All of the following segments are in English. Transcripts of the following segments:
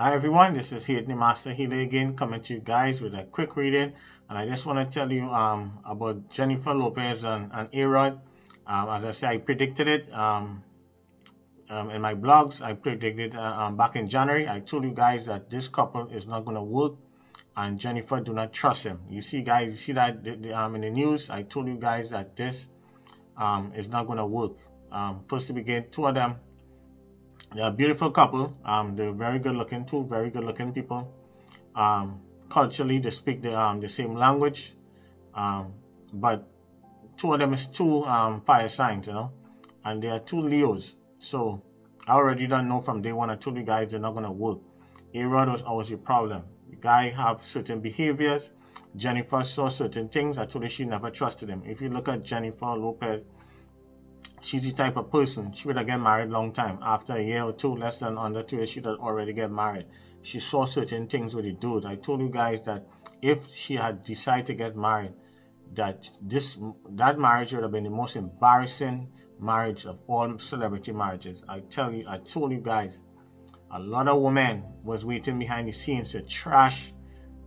Hi everyone, this is the Master Healer again, coming to you guys with a quick reading. And I just want to tell you about Jennifer Lopez and A-Rod. As I said, I predicted it in my blogs. I predicted back in January. I told you guys that this couple is not going to work, and Jennifer do not trust him. You see guys, you see that in the news. I told you guys that this is not going to work. First to begin, two of them, they're a beautiful couple. They're very good looking, two very good looking people. Culturally, they speak the same language. But two of them is two fire signs, and they are two Leos. So I already don't know from day one. I told you guys they're not gonna work. A-Rod was always a problem. The guy have certain behaviors. Jennifer saw certain things. I told her she never trusted him. If you look at Jennifer Lopez, she's the type of person, she would have get married long time. After a year or two, less than under 2 years, she'd already get married. She saw certain things with the dude. I told you guys that if she had decided to get married, that marriage would have been the most embarrassing marriage of all celebrity marriages. I told you guys, a lot of women was waiting behind the scenes to trash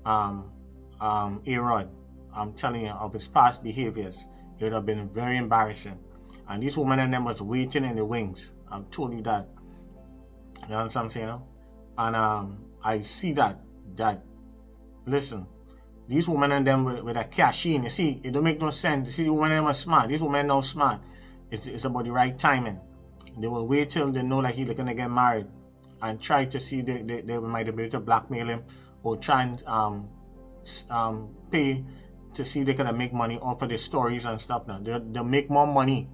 A-Rod. I'm telling you, of his past behaviors. It would have been very embarrassing. And these women and them was waiting in the wings. I'm told you that. You know what I'm saying? And I see that listen, these women and them with a cash in, you see, it don't make no sense. You see, the women and them are smart. These women now smart. It's about the right timing. They will wait till they know that he's looking to get married and try to see they might be able to blackmail him or try and pay to see if they can make money off of the stories and stuff. Now they'll make more money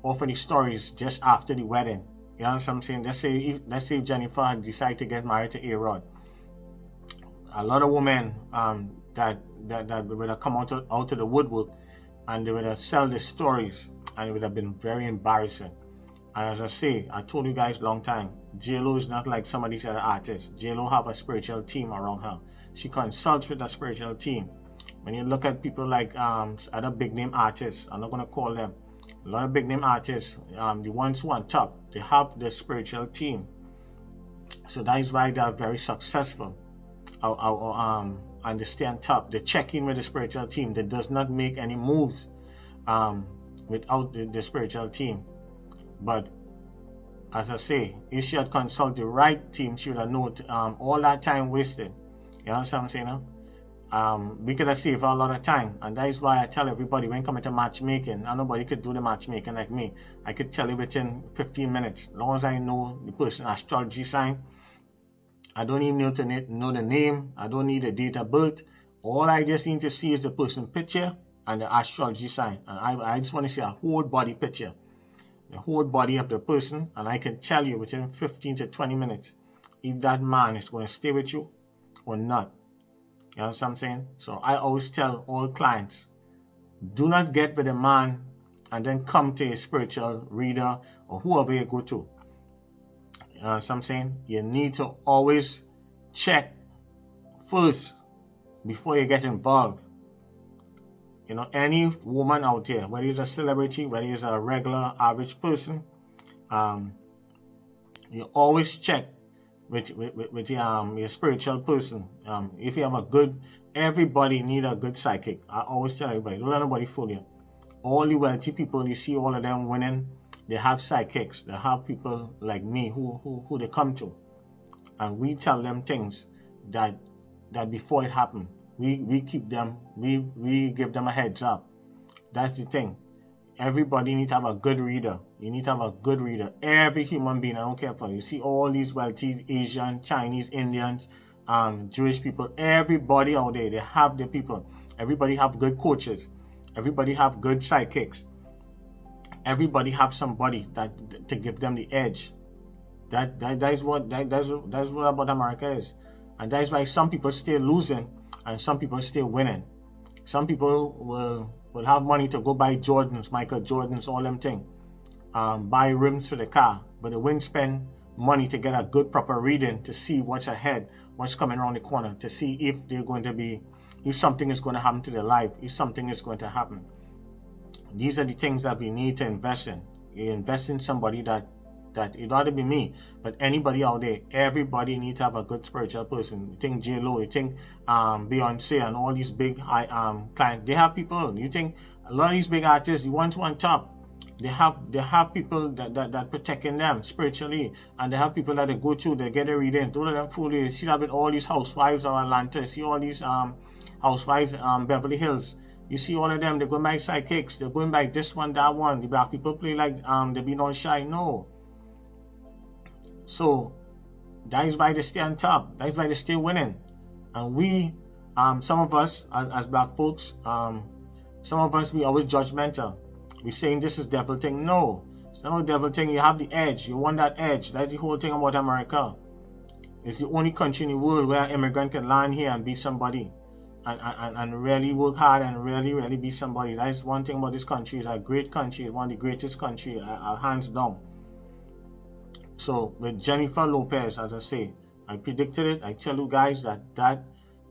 off of the stories just after the wedding. You know what I'm saying? Let's say if Jennifer had decided to get married to A-Rod, a lot of women that would have come out of the woodwork, and they would have sell the stories, and it would have been very embarrassing. And as I say, I told you guys long time, JLo is not like some of these other artists. JLo have a spiritual team around her. She consults with a spiritual team. When you look at people like other big name artists, I'm not gonna call them. A lot of big name artists, the ones who are on top, they have the spiritual team. So that is why they are very successful. And they stay on top. They check in with the spiritual team. They does not make any moves without the spiritual team. But as I say, if she had consulted the right team, she would have known all that time wasted. You know what I'm saying? We could have saved a lot of time, and that is why I tell everybody when coming to matchmaking, and nobody could do the matchmaking like me. I could tell you within 15 minutes, as long as I know the person astrology sign. I don't even need to know the name. I don't need the date of birth. All I just need to see is the person picture and the astrology sign, and I just want to see a whole body picture, the whole body of the person, and I can tell you within 15 to 20 minutes if that man is going to stay with you or not. You know what I'm saying? So I always tell all clients, do not get with a man and then come to a spiritual reader or whoever you go to. You know what I'm saying? You need to always check first before you get involved. You know, any woman out there, whether it's a celebrity, whether it's a regular average person, you always check with your spiritual person. If you have a good, everybody need a good psychic. I always tell everybody, don't let nobody fool you. All the wealthy people, you see all of them winning, they have psychics. They have people like me who they come to, and we tell them things that before it happens. We keep them, we give them a heads up. That's the thing. Everybody need to have a good reader. You need to have a good reader. Every human being, I don't care for you. See all these wealthy Asian, Chinese, Indians, Jewish people, everybody out there, they have their people. Everybody have good coaches. Everybody have good psychics. Everybody have somebody that to give them the edge. That's what about America is. And that is why some people stay losing and some people stay winning. Some people will have money to go buy Jordans, Michael Jordans, all them things. Buy rims for the car, but they won't spend money to get a good proper reading to see what's ahead, what's coming around the corner, to see if they're going to be, if something is going to happen to their life, if something is going to happen. These are the things that we need to invest in. You invest in somebody that that it ought to be me, but anybody out there, everybody needs to have a good spiritual person. You think JLo, you think Beyonc and all these big high clients, they have people. You think a lot of these big artists, the ones who on top, they have people that protecting them spiritually, and they have people that they go to, they get a reading. Don't let them fool you. You see that with all these housewives of Atlanta, you see all these housewives Beverly Hills. You see all of them, they're going by psychics, they're going by this one, that one. The black people play like they be not shy. No. So that is why they stay on top. That is why they stay winning. And we, some of us as black folks, some of us, we always judgmental. We saying this is devil thing. No, it's not a devil thing. You have the edge. You want that edge. That's the whole thing about America. It's the only country in the world where an immigrant can land here and be somebody. And really work hard and really be somebody. That is one thing about this country. It's a great country. It's one of the greatest countries, hands down. So with Jennifer Lopez, as I say, I predicted it. I tell you guys that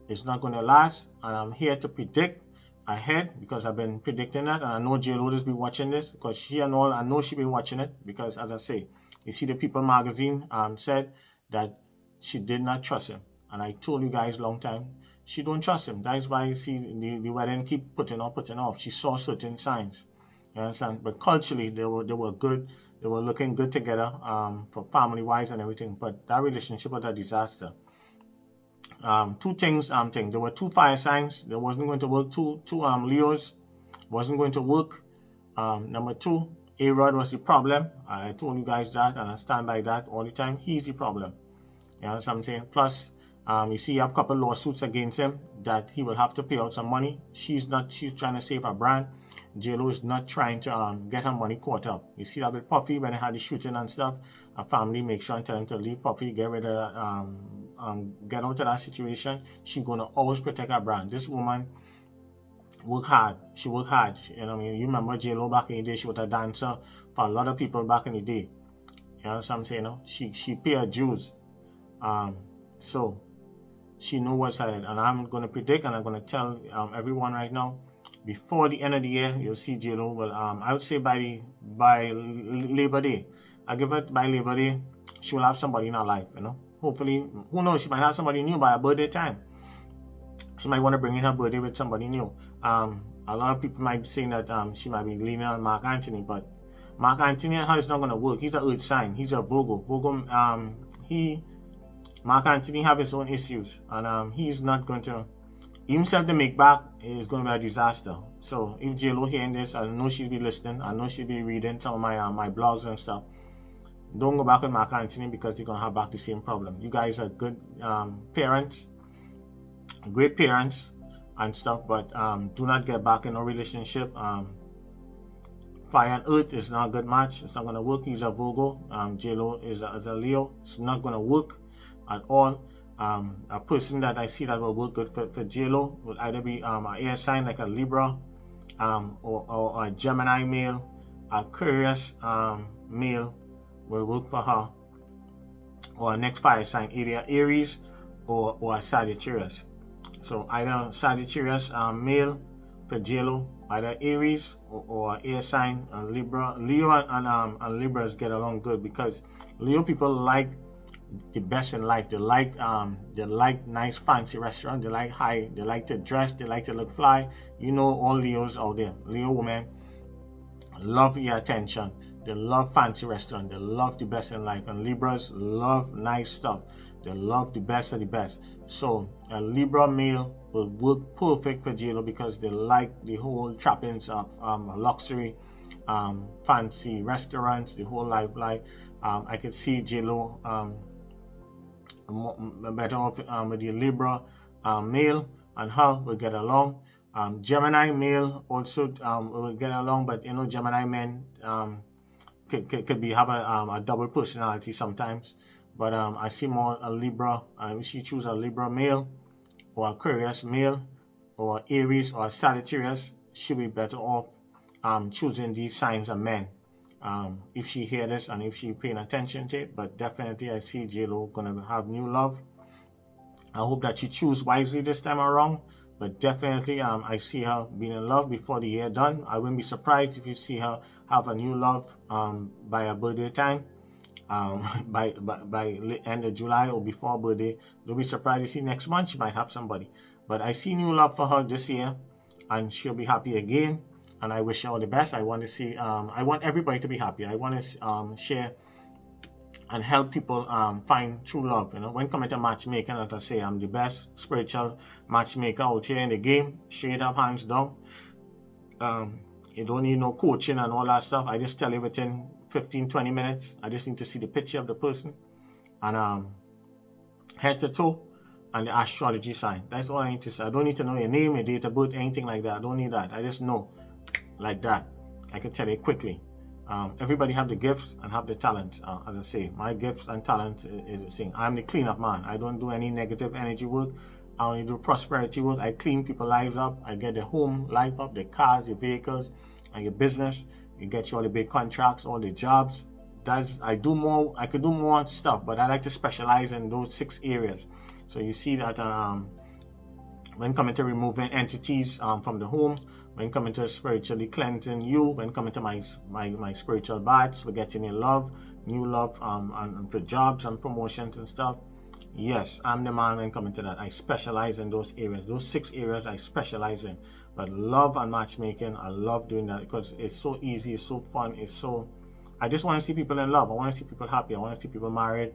is not going to last, and I'm here to predict ahead because I've been predicting that, and I know JLo has been watching this because she and all, I know she's been watching it because, as I say, you see the People magazine said that she did not trust him, and I told you guys long time she don't trust him. That is why you see the wedding keep putting off. She saw certain signs. You understand? But culturally, they were good. They were looking good together, for family-wise and everything. But that relationship was a disaster. Two things. There were two fire signs. There wasn't going to work. Two Leos wasn't going to work. Number two, A-Rod was the problem. I told you guys that, and I stand by that all the time. He's the problem. You know what I'm saying? Plus, you see, you have a couple lawsuits against him that he will have to pay out some money. She's trying to save her brand. JLo is not trying to get her money caught up. You see that with Puffy when they had the shooting and stuff. Her family make sure and tell him to leave Puffy, get rid of that, get out of that situation. She's gonna always protect her brand. This woman work hard. She work hard. You know what I mean? You remember JLo back in the day? She was a dancer for a lot of people back in the day. You know what I'm saying? No? She pay her dues. So she know what's ahead, and I'm gonna predict, and I'm gonna tell everyone right now. Before the end of the year, you'll see JLo. Well, I would say by Labor Day. I give it by Labor Day, she will have somebody in her life, you know. Hopefully, who knows, she might have somebody new by her birthday time. She might want to bring in her birthday with somebody new. A lot of people might be saying that she might be leaning on Mark Anthony, but Mark Anthony and her is not going to work. He's an earth sign. He's a Virgo. Mark Anthony have his own issues, and he's not going to. Himself to make back is going to be a disaster. So if JLo hearing this, I know she'll be listening. I know she'll be reading some of my blogs and stuff. Don't go back with Mark Anthony because you're going to have back the same problem. You guys are good parents, great parents and stuff, but do not get back in a relationship. Fire and earth is not a good match. It's not going to work. He's a Virgo. JLo is a Leo. It's not going to work at all. A person that I see that will work good for JLo will either be an air sign like a Libra, or a Gemini male, a Aquarius male will work for her, or a next fire sign, either Aries or a Sagittarius. So either Sagittarius male for JLo, either Aries or air sign, and Libra. Leo and Libras get along good because Leo people like the best in life. They like nice fancy restaurants. They like high. They like to dress. They like to look fly. You know, all Leos out there. Leo women love your attention. They love fancy restaurants. They love the best in life. And Libras love nice stuff. They love the best of the best. So a Libra male will work perfect for JLo because they like the whole trappings of luxury, fancy restaurants, the whole life. Like I could see JLo better off with the Libra male, and her will get along. Gemini male also will get along, but you know, Gemini men could have a double personality sometimes. But I see more a Libra. She choose a Libra male or Aquarius male or Aries or Sagittarius. She'll be better off choosing these signs of men. If she hear this and if she paying attention to it. But definitely I see JLo gonna have new love. I hope that she choose wisely this time around. But definitely I see her being in love before the year done. I wouldn't be surprised if you see her have a new love by her birthday time. by end of July or before birthday. Don't be surprised to see next month she might have somebody. But I see new love for her this year, and she'll be happy again. And I wish her all the best. I want to see, I want everybody to be happy. I want to share and help people find true love. You know, when coming to matchmaking, as I say, I'm the best spiritual matchmaker out here in the game. Straight up, hands down. You don't need no coaching and all that stuff. I just tell you within 15-20 minutes. I just need to see the picture of the person and head to toe and the astrology sign. That's all I need to say. I don't need to know your name, your date of birth, anything like that. I don't need that. I just know like that. I can tell you quickly. Everybody have the gifts and have the talent. As I say, my gifts and talent is the thing. I'm the cleanup man. I don't do any negative energy work. I only do prosperity work. I clean people's lives up. I get the home life up, the cars, the vehicles, and your business. You get you all the big contracts, all the jobs. I could do more stuff, but I like to specialize in those 6 areas. So you see that when coming to removing entities from the home, when coming to spiritually cleansing you, when coming to my spiritual baths, we're getting in love, new love, and for jobs and promotions and stuff. Yes, I'm the man when coming to that. I specialize in those areas. Those 6 areas I specialize in. But love and matchmaking, I love doing that because it's so easy, it's so fun, I just want to see people in love. I want to see people happy. I want to see people married.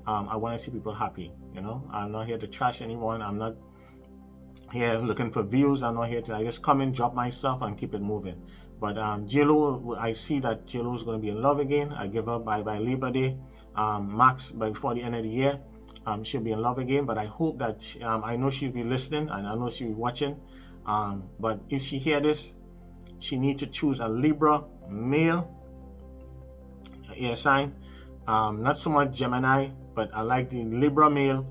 I want to see people happy, you know. I'm not here to trash anyone. I'm not here looking for views. I'm not here to, I just come in, drop my stuff and keep it moving. But JLo, I see that JLo is going to be in love again. I give her by Libra Day, max before the end of the year. She'll be in love again, but I hope that I know she'll be listening and I know she'll be watching. But if she hear this, she need to choose a Libra male air sign. Not so much Gemini, but I like the Libra male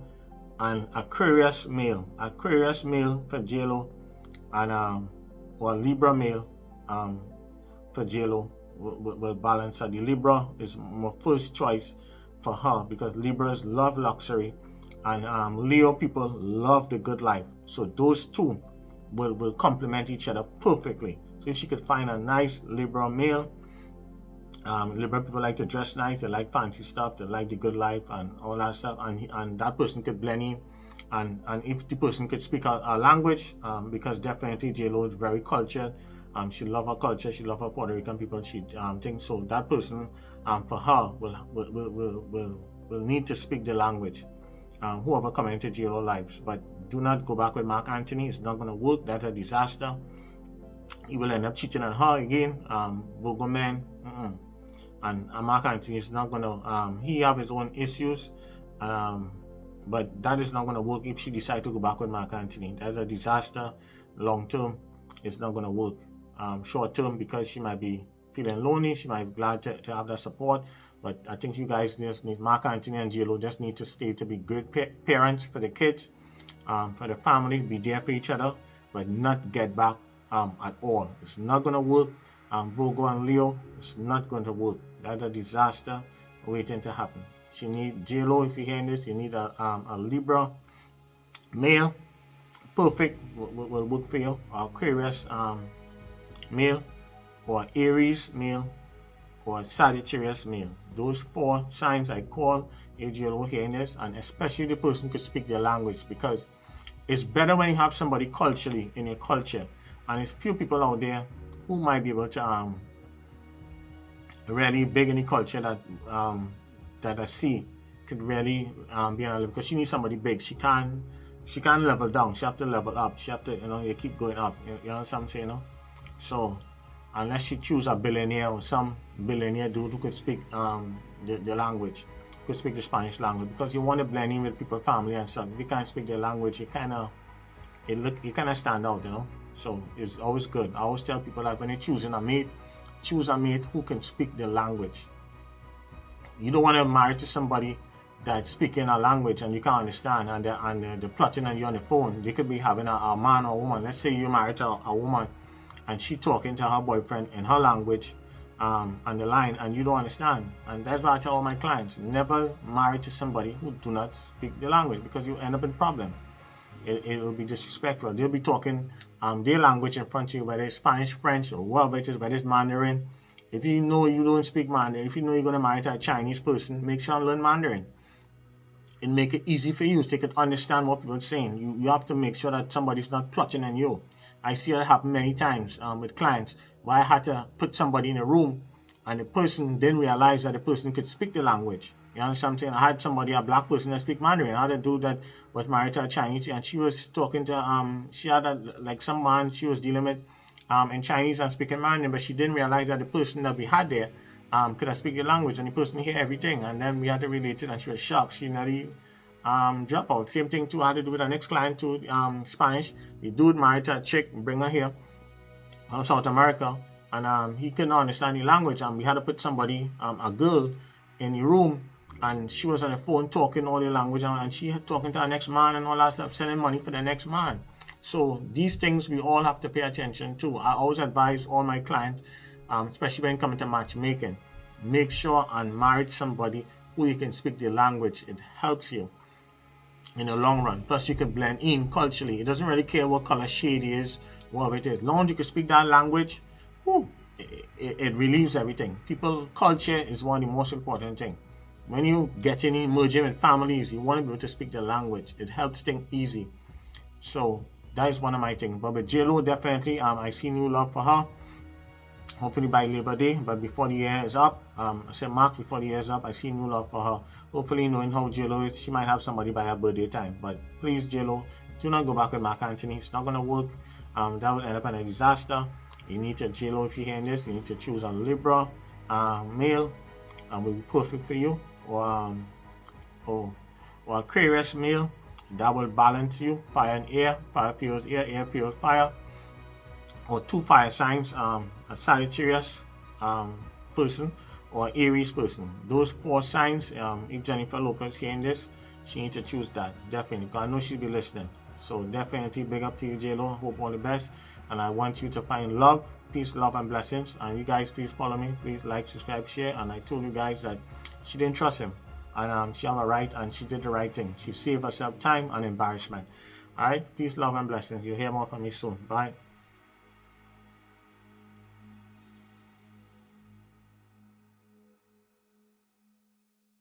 and Aquarius male. Aquarius male for JLo and or Libra male for JLo will balance. So the Libra is my first choice for her because Libras love luxury and Leo people love the good life. So those two will complement each other perfectly. So if she could find a nice Libra male, Libra people like to dress nice, they like fancy stuff, they like the good life and all that stuff, and that person could blend in, and if the person could speak a language, because definitely JLo is very cultured. She love her culture, she love her Puerto Rican people. She thinks so that person for her will need to speak the language. Whoever coming into JLo lives, but do not go back with Mark Anthony. It's not going to work. That's a disaster. He will end up cheating on her again. Virgo man. And Mark Anthony is not going to, he have his own issues, but that is not going to work if she decides to go back with Mark Anthony. That's a disaster. Long term, it's not going to work. Short term, because she might be feeling lonely, she might be glad to have that support, but I think you guys just need, Mark Anthony and JLo just need to stay to be good parents for the kids, for the family, be there for each other, but not get back at all. It's not going to work. Virgo and Leo, it's not going to work. That's a disaster waiting to happen. You need JLo, if you're hearing this, you need a Libra male, perfect, will work for you. Aquarius male, or Aries male, or Sagittarius male. Those 4 signs I call if JLo hearing this, and especially the person could speak their language, because it's better when you have somebody culturally in your culture, and there's few people out there who might be able to really big in the culture that I see could really be on a level, because she needs somebody big. She can't level down. She have to level up. She have to, you keep going up. You know what I'm saying, So unless she choose a billionaire or some billionaire dude who could speak the language, could speak the Spanish language, because you want to blend in with people's family and stuff. If you can't speak their language, you kind of stand out, So it's always good. I always tell people that when you're choosing a mate, choose a mate who can speak the language. You don't want to marry to somebody that's speaking a language and you can't understand, and they're plotting on you on the phone. They could be having a man or a woman. Let's say you're married to a woman and she talking to her boyfriend in her language on the line, and you don't understand. And that's why I tell all my clients, never marry to somebody who do not speak the language, because you end up in problems. It will be disrespectful. They'll be talking their language in front of you, whether it's Spanish, French, or whatever it is, whether it's Mandarin, If you know you don't speak Mandarin, if you know you're going to marry to a Chinese person, make sure you learn Mandarin. It make it easy for you so you can understand what people are saying. You have to make sure that somebody's not plotting on you. I see that happen many times with clients, where I had to put somebody in a room and the person didn't realize that the person could speak the language. You understand what I'm saying? I had somebody, a black person that speak Mandarin. I had a dude that was married to a Chinese, and she was talking to she had like some man she was dealing with in Chinese and speaking Mandarin, but she didn't realize that the person that we had there could I speak the language, and the person hear everything, and then we had to relate it, and she was shocked. She nearly drop out. Same thing too. I had to do with our next client too, Spanish. The dude married to a chick, bring her here from South America, and he couldn't understand the language, and we had to put somebody, a girl, in the room, and she was on the phone talking all the language, and she had talking to her next man and all that stuff, sending money for the next man. So these things we all have to pay attention to. I always advise all my clients, especially when coming to matchmaking, make sure and marry somebody who you can speak the language. It helps you in the long run. Plus you can blend in culturally. It doesn't really care what color shade it is, whatever it is. As long as you can speak that language, whew, it relieves everything. People, culture is one of the most important things. When you get in merging with families, you want to be able to speak the language. It helps things easy. So that is one of my things. But with JLo, definitely, I see new love for her. Hopefully by Labor Day, but before the year is up, I said March, before the year is up, I see new love for her. Hopefully, knowing how JLo is, she might have somebody by her birthday time. But please, JLo, do not go back with Mark Anthony. It's not going to work. That would end up in a disaster. You need to, JLo, if you're hearing this, you need to choose a Libra male, will be perfect for you, or Aquarius male. That will balance you. Fire and air, fire fuels air, air fuels fire. Or two fire signs, a Sagittarius person or Aries person. Those four signs, if Jennifer Lopez hearing this, she needs to choose that, definitely, because I know she'll be listening. So definitely big up to you, JLo. Hope all the best, and I want you to find love, peace, love, and blessings. And you guys, please follow me, please like, subscribe, share. And I told you guys that she didn't trust him, and she had a right, and she did the right thing. She saved herself time and embarrassment. All right, peace, love, and blessings. You'll hear more from me soon. Bye.